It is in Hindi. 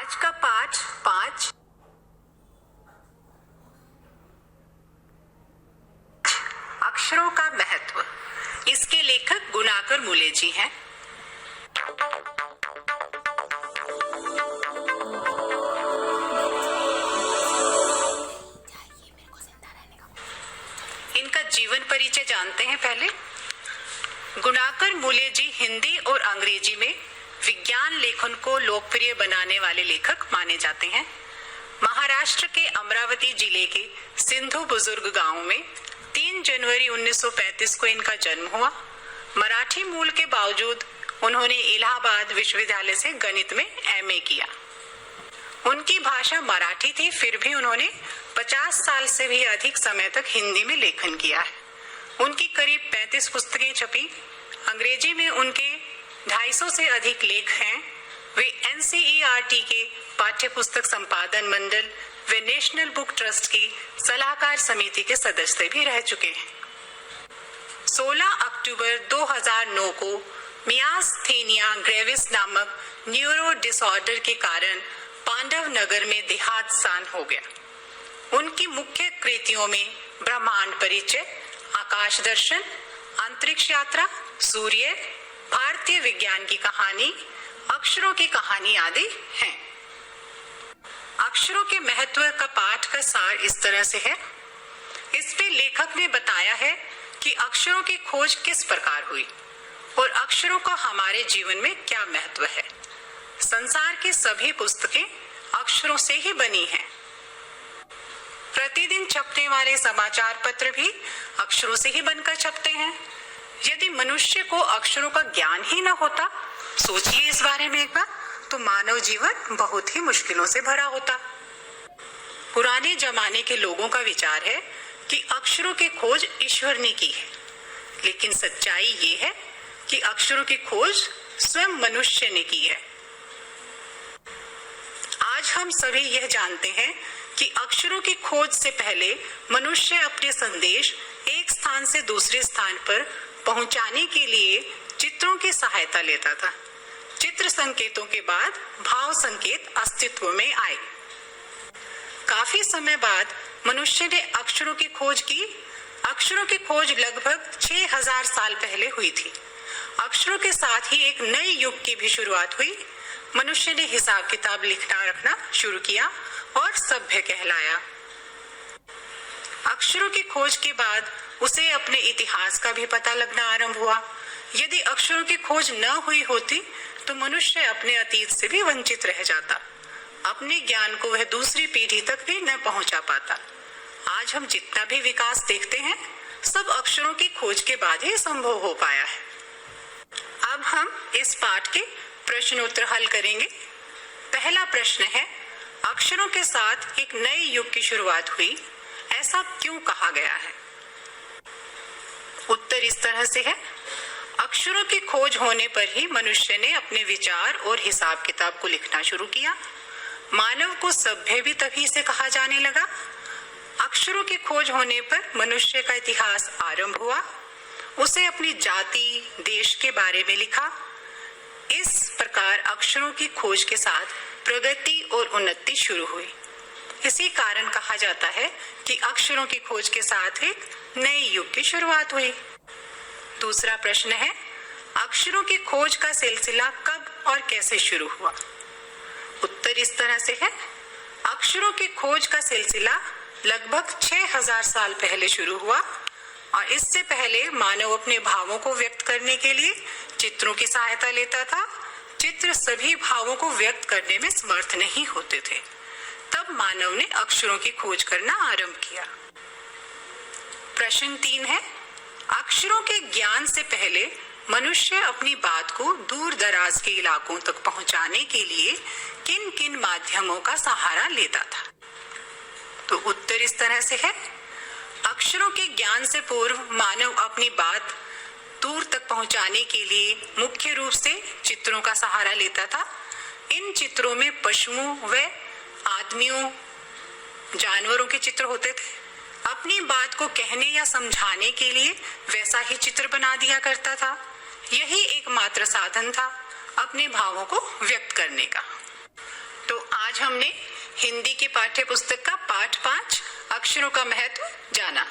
आज का पाठ 5 अक्षरों का महत्व। इसके लेखक गुणाकर मूले जी हैं। इनका जीवन परिचय जानते हैं पहले। गुणाकर मूले जी हिंदी और अंग्रेजी में विज्ञान लेखन को लोकप्रिय बनाने वाले लेखक माने जाते हैं। महाराष्ट्र के अमरावती जिले के सिंधु बुजुर्ग गांव में 3 जनवरी 1935 को इनका जन्म हुआ। मराठी मूल के बावजूद उन्होंने इलाहाबाद विश्वविद्यालय से गणित में एमए किया। उनकी भाषा मराठी थी, फिर भी उन्होंने 50 साल से भी अधिक समय तक हिंदी में लेखन किया है। उनकी करीब 35 पुस्तकें छपी। अंग्रेजी में उनके 250 से अधिक लेख हैं। वे एनसीईआरटी के पाठ्य पुस्तक संपादन मंडल व नेशनल बुक ट्रस्ट की सलाहकार समिति के सदस्य भी रह चुके हैं। 16 अक्टूबर 2009 को मियास्थेनिया ग्रेविस नामक न्यूरो डिसऑर्डर के कारण पांडव नगर में देहावसान हो गया। उनकी मुख्य कृतियों में ब्रह्मांड परिचय, आकाश दर्शन, अंतरिक्ष यात्रा, सूर्य, भारतीय विज्ञान की कहानी, अक्षरों की कहानी आदि हैं। अक्षरों के महत्व का पाठ का सार इस तरह से है। इस पे लेखक ने बताया है कि अक्षरों की खोज किस प्रकार हुई और अक्षरों का हमारे जीवन में क्या महत्व है। संसार की सभी पुस्तकें अक्षरों से ही बनी हैं। प्रतिदिन छपने वाले समाचार पत्र भी अक्षरों से ही बनकर छपते हैं। यदि मनुष्य को अक्षरों का ज्ञान ही न होता, सोचिए इस बारे में एक बार, तो मानव जीवन बहुत ही मुश्किलों से भरा होता। पुराने जमाने के लोगों का विचार है कि अक्षरों की खोज ईश्वर ने की है, लेकिन सच्चाई ये है कि अक्षरों की खोज स्वयं मनुष्य ने की है। आज हम सभी यह जानते हैं कि अक्षरों की खोज से पहले मनुष्य अपने संदेश एक स्थान से दूसरे स्थान पर पहुंचाने के लिए चित्रों की सहायता लेता था। चित्र संकेतों के बाद भाव संकेत अस्तित्व में आए। काफी समय बाद मनुष्य ने अक्षरों की खोज की। अक्षरों की खोज लगभग 6000 साल पहले हुई थी। अक्षरों के साथ ही एक नए युग की भी शुरुआत हुई। मनुष्य ने हिसाब किताब लिखना रखना शुरू किया और सभ्य कहलाया। अक्षरों की खोज के बाद उसे अपने इतिहास का भी पता लगना आरंभ हुआ। यदि अक्षरों की खोज न हुई होती तो मनुष्य अपने अतीत से भी वंचित रह जाता। अपने ज्ञान को वह दूसरी पीढ़ी तक भी न पहुंचा पाता। आज हम जितना भी विकास देखते हैं, सब अक्षरों की खोज के बाद ही संभव हो पाया है। अब हम इस पाठ के प्रश्नोत्तर हल करेंगे। पहला प्रश्न है, अक्षरों के साथ एक नए युग की शुरुआत हुई, ऐसा क्यों कहा गया है? उत्तर इस तरह से है, अक्षरों की खोज होने पर ही मनुष्य ने अपने विचार और हिसाब किताब को लिखना शुरू किया। मानव को सभ्य भी तभी से कहा जाने लगा। अक्षरों की खोज होने पर मनुष्य का इतिहास आरंभ हुआ। उसे अपनी जाति, देश के बारे में लिखा। इस प्रकार अक्षरों की खोज के साथ प्रगति और उन्नति शुरू हुई। इसी कारण कहा जाता है कि अक्षरों की खोज के साथ एक नए युग की शुरुआत हुई। दूसरा प्रश्न है, अक्षरों की खोज का सिलसिला कब और कैसे शुरू हुआ? उत्तर इस तरह से है, अक्षरों की खोज का सिलसिला लगभग 6000 साल पहले शुरू हुआ और इससे पहले मानव अपने भावों को व्यक्त करने के लिए चित्रों की सहायता लेता था। चित्र सभी भावों को व्यक्त करने में समर्थ नहीं होते थे। तब मानव ने अक्षरों की खोज करना आरंभ किया। प्रश्न 3 है, अक्षरों के ज्ञान से पहले मनुष्य अपनी बात को दूर दराज के इलाकों तक पहुंचाने के लिए किन किन माध्यमों का सहारा लेता था? तो उत्तर इस तरह से है, अक्षरों के ज्ञान से पूर्व मानव अपनी बात दूर तक पहुंचाने के लिए मुख्य रूप से चित्रों का सहारा लेता था। इन चित्रों में पशुओं व आदमियों, जानवरों के चित्र होते थे। अपनी बात को कहने या समझाने के लिए वैसा ही चित्र बना दिया करता था। यही एकमात्र साधन था अपने भावों को व्यक्त करने का। तो आज हमने हिंदी की पाठ्य पुस्तक का पाठ 5 अक्षरों का महत्व जाना।